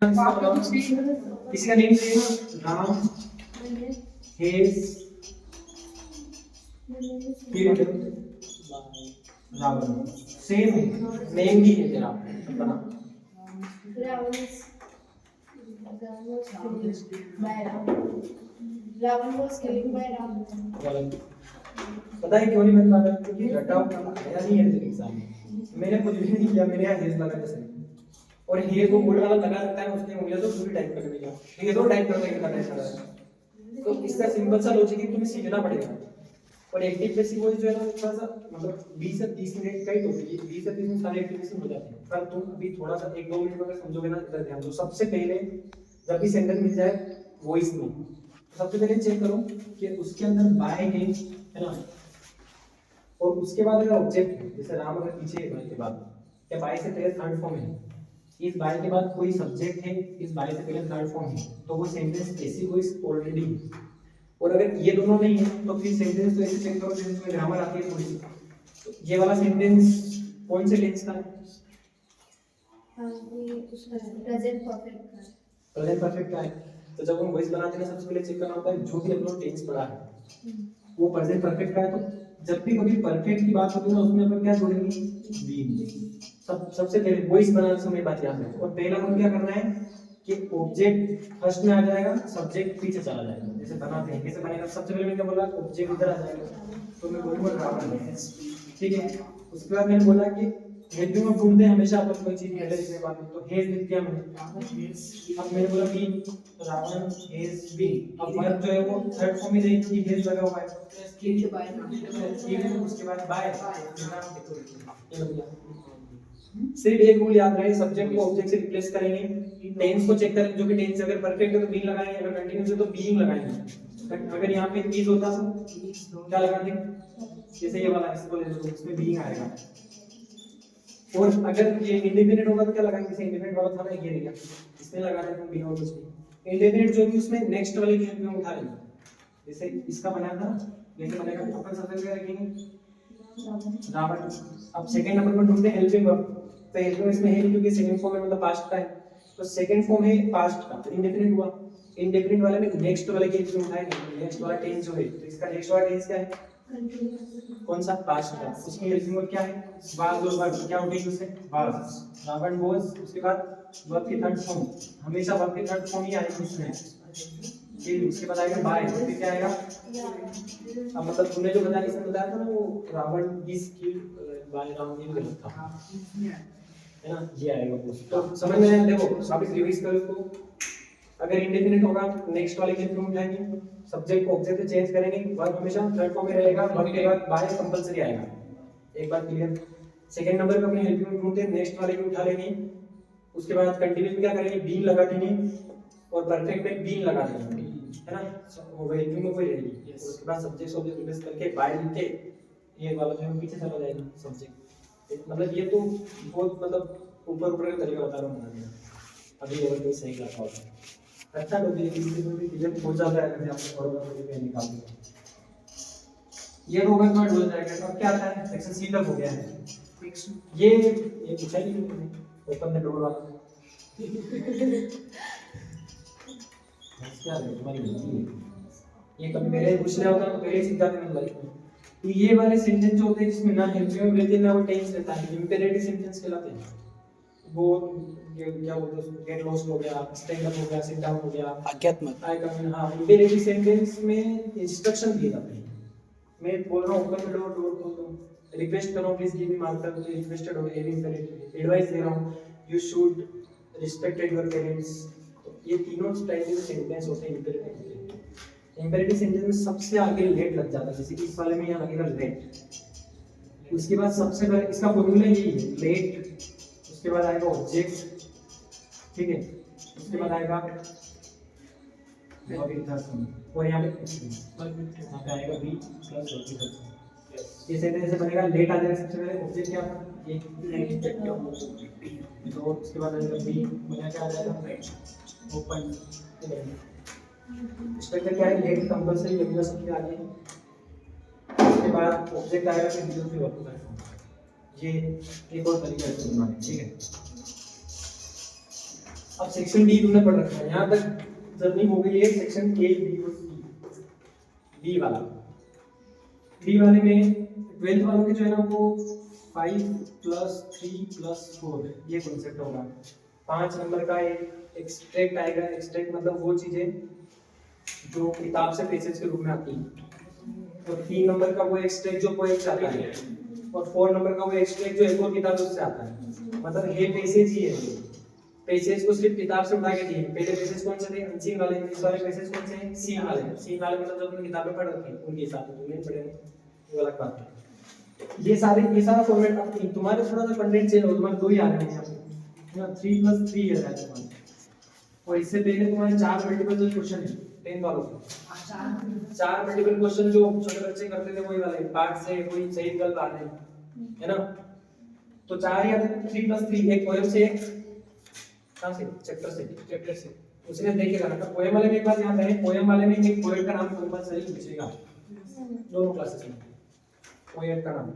किसी का name same Ram has killed Ravan same है नेम भी है तेरा बना Ravan was killed by Ram. पता है क्यों नहीं बन पा रहा क्योंकि रटा हुआ आया नहीं है तेरे एग्जाम में मैंने कुछ भी नहीं किया मेरे यहाँ हेज लगा जैसे और हेज वो बोर्ड वाला लगा रहता है उसने उंगलियां तो पूरी टाइप कर देगा ठीक है तो टाइप करने के टाइप कर रहा है तो इसका सिंपल सा लॉजिक है तुम्हें सीखना पड़ेगा और एक्टिव पैसिव वॉइस जो है ना थोड़ा सा मतलब 20 से 30 मिनट का ही टॉपिक है 20 से 30 मिनट सारे एक्टिवेशन हो जाते हैं पर तुम अभी थोड़ा सा 1-2 मिनट में समझोगे ना इधर ध्यान दो सबसे पहले जब भी सेंटेंस मिल जाए वॉइस में तो सबसे पहले चेक करो कि उसके अंदर बाय है ना और उसके बाद अगर ऑब्जेक्ट है जैसे राम अगर पीछे है बाय के बाद क्या बाय से पहले थर्ड फॉर्म है इस बाय के बाद कोई सब्जेक्ट है इस बाय से पहले थर्ड फॉर्म है तो वो सेंटेंस पैसिव वॉइस ऑलरेडी है और अगर ये दोनों नहीं है तो फिर सेंटेंस तो ऐसे चेक करो जैसे इसमें ग्रामर आती है थोड़ी सी तो ये वाला सेंटेंस कौन से टेंस का है प्रेजेंट परफेक्ट का प्रेजेंट परफेक्ट का है तो जब हम वॉइस बनाते हैं सबसे पहले चेक करना होता है जो भी अपना टेंस पड़ा है वो प्रेजेंट परफेक्ट का है तो जब भी कभी परफेक्ट की बात होती है ना उसमें अपन क्या जोड़ेंगे बीन सबसे पहले वॉइस बनाने समय बात याद रखो और पहला हम क्या करना है कि ऑब्जेक्ट फर्स्ट में आ जाएगा सब्जेक्ट पीछे चला जाएगा जैसे बनाते हैं कैसे बनेगा सबसे पहले मैंने क्या बोला ऑब्जेक्ट इधर आ जाएगा तो मैं बोलूंगा रावण है ठीक है उसके बाद मैंने बोला कि हेल्पिंग में ढूंढते हैं हमेशा अपन कोई चीज पहले लिखने बाद में तो हेज लिख दिया मैंने अब मैंने बोला बी रावण हेज बी अब वर्ब जो है वो थर्ड फॉर्म में रहेगी कि हेज लगा हुआ है किल्ड बाय उसके बाद बाय ये हो गया सिर्फ एक रूल याद रहे सब्जेक्ट को ऑब्जेक्ट से रिप्लेस करेंगे टेंस को चेक करेंगे जो कि टेंस अगर परफेक्ट है तो बीइंग लगाएंगे अगर कंटीन्यूअस है तो बीइंग लगाएंगे अगर यहां पे इज होता तो क्या लगाते जैसे ये वाला इसको ले लो इसमें बीइंग आएगा और अगर ये इंडिपेंडेंट होगा तो क्या लगाएंगे जैसे इंडिपेंडेंट वाला था ना ये रहेगा इसमें लगा देते हैं बीइंग और कुछ नहीं इंडिपेंडेंट जो भी उसमें नेक्स्ट वाले की हेल्प में उठा लेंगे जैसे इसका बनाया था जैसे बनेगा अपन सबसे पहले रखेंगे रावण अब सेकंड नंबर पर ढूंढते हैं हेल्पिंग वर्ब तो हेल्पिंग इसमें है क्योंकि सेकंड फॉर्म है मतलब पास्ट का है तो सेकंड फॉर्म है पास्ट का तो इंडेफिनिट हुआ इंडेफिनिट वाले में नेक्स्ट वाले के जो उठाएंगे नेक्स्ट वाला टेंस जो है तो इसका नेक्स्ट वाला टेंस क्या है कौन सा पास्ट का उसकी हेल्पिंग वर्ब क्या है वाज और वर्ब क्या उठेगी उससे वाज रावण वाज उसके बाद वर्ब की थर्ड फॉर्म हमेशा वर्ब की थर्ड फॉर्म ही आएगी इसमें फिर उसके बाद आएगा बाय फिर क्या आएगा अब मतलब तुमने जो बताया इसमें बताया था ना वो Ravan is killed by Ravan ये गलत था है ना ये आएगा वो तो समझ में आया देखो वापस रिवाइज करो इसको अगर इंडेफिनिट होगा नेक्स्ट वाले के थ्रू उठाएंगे सब्जेक्ट को ऑब्जेक्ट से चेंज करेंगे वर्ब हमेशा थर्ड फॉर्म में रहेगा वर्ब के बाद बाय कंपलसरी आएगा एक बात क्लियर सेकंड नंबर पे अपने हेल्पिंग में ढूंढते हैं नेक्स्ट वाले को उठा लेंगे उसके बाद कंटिन्यूस में क्या करेंगे बीन लगा देंगे और परफेक्ट में बीन लगा देंगे है ना वो हेल्पिंग में वही रहेगी उसके बाद सब्जेक्ट ऑब्जेक्ट रिप्लेस करके बाय लिख के ये वाला जो है पीछे चला जाएगा सब्जेक्ट मतलब ये तो बहुत मतलब ऊपर ऊपर का तरीका बता रहा हूं मैं अभी लेवल पे सही कर पाऊंगा अच्छा तो ये किसी को भी क्लियर हो जाता है जैसे आपको थोड़ा बहुत पे निकाल दो ये हो गया थोड़ा डोल जाएगा तो अब क्या आता है सेक्शन सी तक हो गया है ये पूछा ही नहीं ओपन द डोर वाला क्या है तुम्हारी गलती है ये कभी मेरे पूछ रहा होता तो पहले ही सीख जाते मैं लाइफ में तो ये वाले सेंटेंस जो होते हैं जिसमें ना हेल्पिंग रहते हैं ना वो टेंस रहता है इंपेरेटिव सेंटेंस कहलाते हैं वो ये क्या बोलते हैं उसको गेट लॉस्ट हो गया स्टैंड अप हो गया सिट डाउन हो गया आज्ञात्मक आई कम हां इंपेरेटिव सेंटेंस में इंस्ट्रक्शन दिए जाते हैं मैं बोल रहा हूं ओपन द डोर डोर खोल दो रिक्वेस्ट कर रहा हूं प्लीज गिव मी मार्कर तो रिक्वेस्टेड हो गया इंपेरेटिव एडवाइस दे रहा हूं you should respected your parents ये तीनों टाइप के सेंटेंस होते हैं इंपेरेटिव सेंटेंस में सबसे आगे लेट लग जाता है जैसे इस वाले में यहाँ लगेगा लेट उसके बाद सबसे पहले इसका फॉर्मूला यही है लेट उसके बाद आएगा ऑब्जेक्ट ठीक है उसके बाद आएगा और यहाँ पे आएगा बी प्लस ऑब्जेक्ट ये सेंटेंस ऐसे बनेगा लेट आ जाएगा सबसे पहले ऑब्जेक्ट क्या था ये तो उसके बाद आएगा बी बना क्या आ जाएगा ओपन स्ट्रक्चर क्या है लेट कंपलसरी लेकिन सबसे आगे उसके बाद ऑब्जेक्ट आएगा फिर डिटेल फिर वर्क करेगा ये एक और तरीका है इसको बनाने ठीक है अब सेक्शन डी तुमने पढ़ रखा है, यहाँ तक जर्नी हो गई है सेक्शन ए बी और सी। डी वाला, डी वाले में 12th वालों के जो है ना वो 5 + 3 + 4 ये कॉन्सेप्ट होगा। 5 नंबर का एक एक्सट्रैक्ट आएगा। एक्सट्रैक्ट मतलब वो चीजें जो किताब से पैसेज के रूप में आती है, और 3 नंबर का वो एक्सट्रैक्ट जो पोएट से आता है, और 4 नंबर का वो एक्सट्रैक्ट जो एक और किताब से आता है। मतलब ये पैसेज ही है, पैसेज को सिर्फ किताब से उठा के दिए। पहले पैसेज कौन से थे? अनसीन वाले। इस वाले पैसेज कौन से हैं? सीन वाले। सीन वाले मतलब जो तुमने किताब में पढ़ रखे हैं उनके हिसाब से तुमने पढ़े हैं, वो अलग बात है। ये सारा फॉर्मेट अब तुम्हारे थोड़ा सा कंटेंट चेंज हो, तुम्हारे दो ही आ रहे हैं यहाँ पे ना, 3 + 3 है तुम्हारे। और इससे पहले तुम्हारे 4 मल्टीपल जो क्वेश्चन है 10 वालों के, 4 मल्टीपल क्वेश्चन जो छोटे बच्चे करते थे वही वाले पार्ट से कोई सही विकल्प आ रहे हैं, है ना। तो 4 या 3 + 3, एक पोएम से, एक कहां से? चैप्टर से उसने देखे करना था। पोएम वाले में एक बात याद रहे, पोएम वाले में एक पोएट का नाम कंपलसरी पूछेगा दोनों क्लासेस में, पोएट का नाम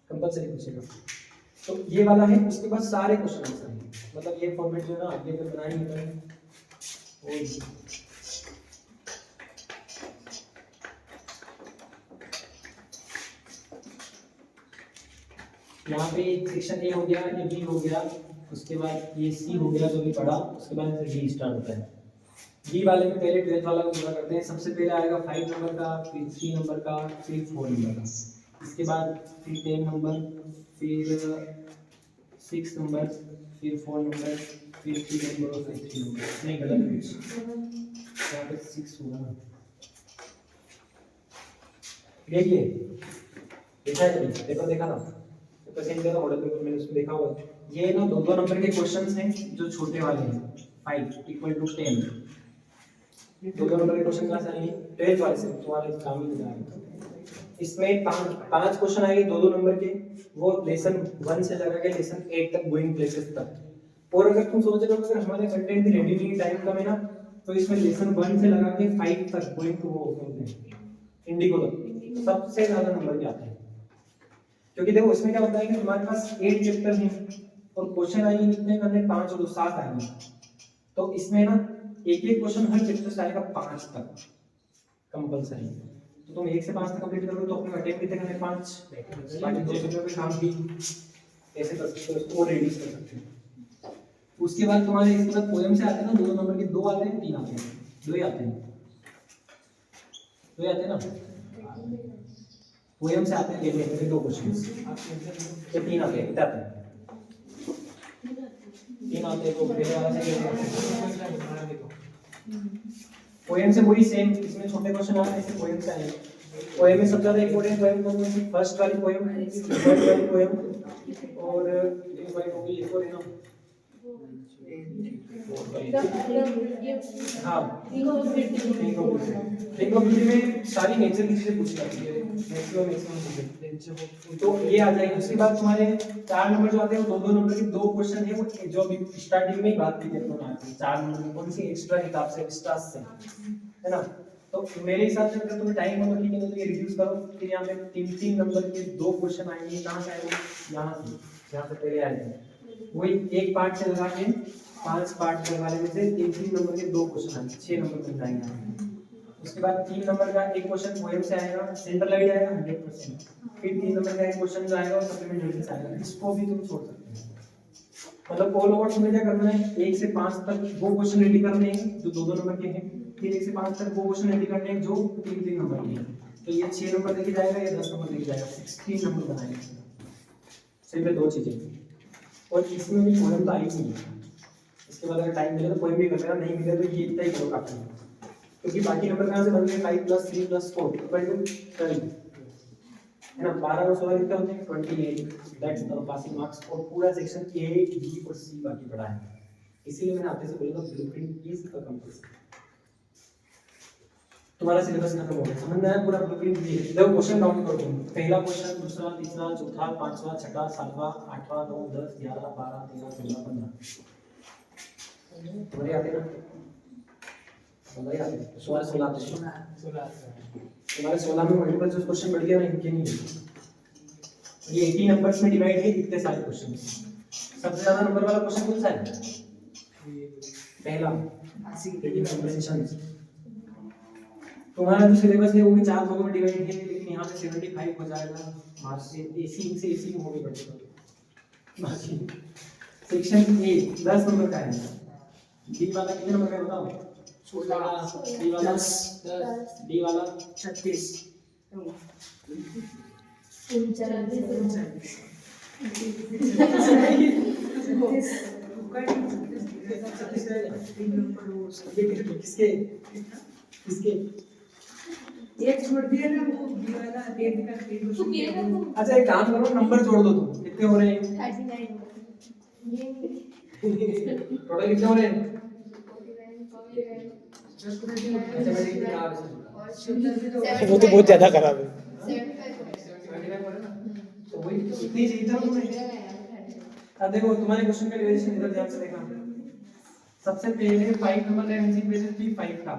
कंपलसरी पूछेगा। तो ये वाला है। उसके बाद सारे क्वेश्चन आंसर हैं, मतलब ये फॉर्मेट जो है ना आगे अगर बनाएंगे तो यहाँ पे सेक्शन ए हो गया, ये बी हो गया, उसके बाद ये सी हो गया जो भी पढ़ा, उसके बाद डी स्टार्ट होता है। डी वाले में पहले 12th वाला को पूरा करते हैं। सबसे पहले आएगा 5 नंबर का, फिर 3 नंबर का, फिर 4 नंबर का, इसके बाद फिर 10 नंबर, फिर 6 नंबर, फिर 4 नंबर, फिर 3 नंबर और फिर 3 नंबर। नहीं गलत कुछ, यहाँ पे 6 होगा ना। देखिए देखा है कभी? पेपर देखा था, पेपर सेंड किया था मॉडल पेपर, मैंने उसमें देखा हुआ है। ये ना 2-2 नंबर के क्वेश्चंस हैं जो छोटे वाले हैं। 5 = 10, 2-2 नंबर के क्वेश्चन कहाँ से आएंगे? 12th वाले से, तुम्हारे काम ही नहीं आएगा। इसमें 5 क्वेश्चन आएंगे 2-2 नंबर के, वो लेसन 1 से लगा के लेसन 8 तक, गोइंग प्लेसेस तक। और अगर तुम सोच रहे हो अगर हमारे कंटेंट की रेडी नहीं टाइम कम है ना, तो इसमें लेसन 1 से लगा के 5 तक, गोइंग टू वो इंडिगो तक सबसे ज्यादा नंबर के आते हैं। क्योंकि देखो इसमें क्या होता है कि हमारे पास 8 चैप्टर हैं और क्वेश्चन आएंगे कितने करने? 5 और 7 आएंगे। तो इसमें ना एक क्वेश्चन हर चैप्टर से आएगा 5 तक कंपलसरी। तो तुम 1 से 5 तक कंप्लीट करोगे तो अपने अटेम्प्ट कितने करने? 5। बाकी 2 चैप्टर पे काम भी ऐसे कर सकते हो, इसको रिड्यूस कर सकते हो। उसके बाद तुम्हारे इसके बाद पोएम से आते हैं ना 2 नंबर के, 2 आते हैं 3 आते हैं, 2 ही आते हैं, 2 ही आते हैं ना। पोएम से आते हैं ये 2 क्वेश्चन, ये 3 आते हैं, कितने आते हैं? 3 आते हैं। तो पहले वाला से पोएम से वही सेम, इसमें छोटे क्वेश्चन आ रहे हैं, इससे पोएम से आएंगे। पोएम में सबसे ज्यादा इंपॉर्टेंट पोएम कौन सी? फर्स्ट वाली पोएम, सेकंड वाली पोएम, और एक पोएम होगी एक और है ना, हाँ देखो में सारी नेचर की चीजें पूछी जाती है, मैक्सिमम चीजें। तो ये आ जाएगी। उसके बाद तुम्हारे 4 नंबर जो आते हैं वो 2-2 नंबर के 2 क्वेश्चन है, वो जो अभी स्टार्टिंग में ही बात की थी अपने 4 नंबर की, कौन सी? एक्स्ट्रा किताब से, एक्स्ट्रा से, है ना। तो मेरे हिसाब से अगर तुम्हें टाइम हो तो ठीक है, तो ये रिड्यूस करो। फिर यहाँ पे 3-3 नंबर के 2 क्वेश्चन आएंगे। कहाँ से आएंगे? यहाँ से पहले आएंगे। वही एक पार्ट से लगा के 5 पार्ट के वाले में से 3-3 नंबर के 2 क्वेश्चन आएंगे, 6 नंबर तक आएंगे। उसके बाद 3 नंबर का एक क्वेश्चन पोएम से आएगा, सेंट्रलाइज आएगा 100%। फिर 3 नंबर का एक क्वेश्चन जो आएगा वो सप्लीमेंट्री से आएगा, इसको भी तुम छोड़ सकते हो। मतलब ऑल ओवर तुम्हें क्या करना है? 1 से 5 तक वो क्वेश्चन रेडी करने हैं जो 2-2 नंबर के हैं, फिर 1 से 5 तक वो क्वेश्चन रेडी करने हैं जो 3-3 नंबर के हैं। तो ये 6 नंबर लेके जाएगा, ये 10 नंबर लेके जाएगा, 16 नंबर बनाएगा। सिर्फ 2 चीजें। और इसमें भी पोएम तो आई नहीं है। इसके बाद अगर टाइम मिले तो पोएम भी कर लेना, नहीं मिले तो ये इतना ही करो काफी है। क्योंकि बाकी नंबर कहाँ से बन गए? 5 + 3 + 4 12, है ना। 12 और 16 कितने होते हैं? 28। That's the passing marks. और पूरा सेक्शन ए बी और सी बाकी पढ़ा है, इसीलिए मैंने आपसे बोला था ब्लूप्रिंट इज अ कंपल्सरी। तुम्हारा सिलेबस खत्म हो गया, समझ में आया? पूरा ब्लूप्रिंट ये है। देखो क्वेश्चन काउंट करो तुम। पहला क्वेश्चन, दूसरा, तीसरा, चौथा, पांचवा, छठा, सातवां, आठवां, 9, 10, 11, 12, 13, 14, 15 तुम्हारे आते हैं ना? तुम्हारे आते हैं 16 आते हैं। तुम्हारे 16 में मल्टीपल चॉइस क्वेश्चन बढ़ गया ना, इनके नहीं है। ये 80 नंबर्स में डिवाइड है इतने सारे क्वेश्चन। सबसे ज्यादा नंबर वाला क्वेश्चन कौन सा है? पहला कॉम्प्रिहेंशन। तुम्हारा जो सिलेबस है वो भी 4 भागों में डिवाइड है, लेकिन यहाँ पे 75 हो जाएगा मार्क्स से, एसी से एसी हो गए बच्चों। बाकी सेक्शन ए 10 नंबर का है, डी वाला कितने नंबर का है बताओ? 16, डी वाला 10, डी वाला 36, 39 किसके एक छोड़ दिया ना वो बी वाला डेट का डेट। अच्छा एक काम करो, नंबर जोड़ दो तुम, कितने हो रहे हैं? 39 टोटल कितने हो रहे हैं? वो तो बहुत ज्यादा खराब है। 75 हो रहे हैं ना, तो वही इतनी चाहिए था तुम्हें। अब देखो तुम्हारे क्वेश्चन का डेरिवेशन इधर ध्यान से देखना। सबसे पहले 5 नंबर का एमसीक्यू बेसिस P5 का